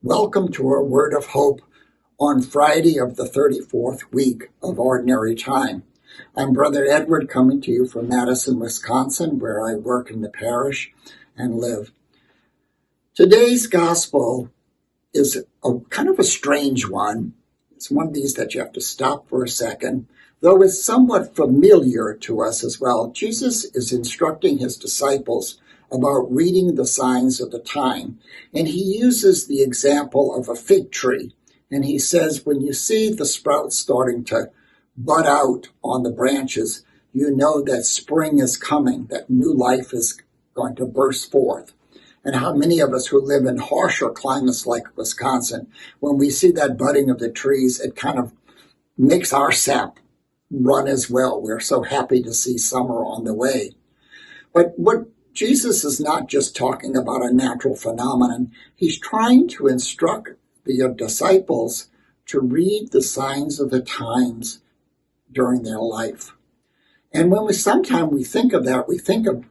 Welcome to our Word of Hope on Friday of the 34th week of Ordinary Time. I'm Brother Edward coming to you from Madison, Wisconsin, where I work in the parish and live. Today's Gospel is a kind of a strange one. It's one of these that you have to stop for a second, though it's somewhat familiar to us as well. Jesus is instructing his disciples about reading the signs of the time. And he uses the example of a fig tree. And he says, when you see the sprouts starting to bud out on the branches, you know that spring is coming, that new life is going to burst forth. And how many of us who live in harsher climates like Wisconsin, when we see that budding of the trees, it kind of makes our sap run as well. We're so happy to see summer on the way. But what Jesus is not just talking about a natural phenomenon. He's trying to instruct the disciples to read the signs of the times during their life. And when sometimes we think of that, we think of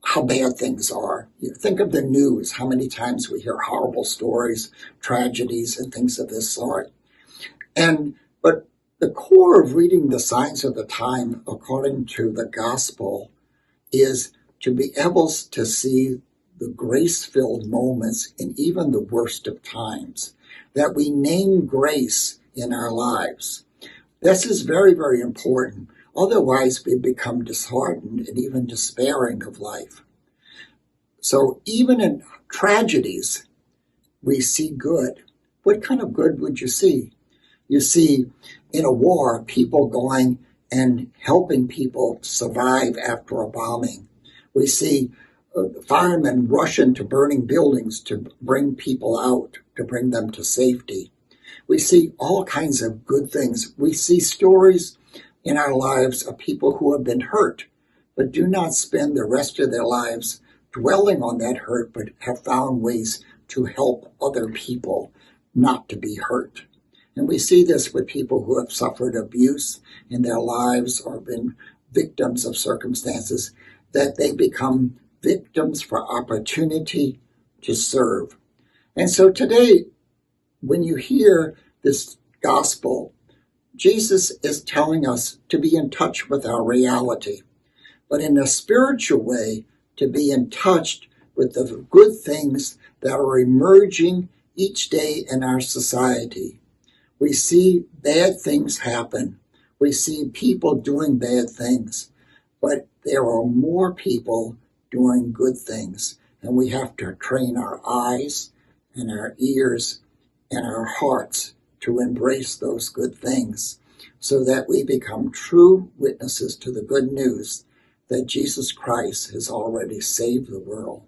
how bad things are. You think of the news, how many times we hear horrible stories, tragedies, and things of this sort. But the core of reading the signs of the time, according to the gospel, is to be able to see the grace-filled moments in even the worst of times, that we name grace in our lives. This is very, very important. Otherwise, we become disheartened and even despairing of life. So even in tragedies, we see good. What kind of good would you see? You see, in a war, people going and helping people survive after a bombing. We see firemen rush into burning buildings to bring people out, to bring them to safety. We see all kinds of good things. We see stories in our lives of people who have been hurt, but do not spend the rest of their lives dwelling on that hurt, but have found ways to help other people not to be hurt. And we see this with people who have suffered abuse in their lives or been victims of circumstances, that they become victims for opportunity to serve. And so today, when you hear this gospel, Jesus is telling us to be in touch with our reality, but in a spiritual way, to be in touch with the good things that are emerging each day in our society. We see bad things happen. We see people doing bad things, but there are more people doing good things, and we have to train our eyes and our ears and our hearts to embrace those good things so that we become true witnesses to the good news that Jesus Christ has already saved the world.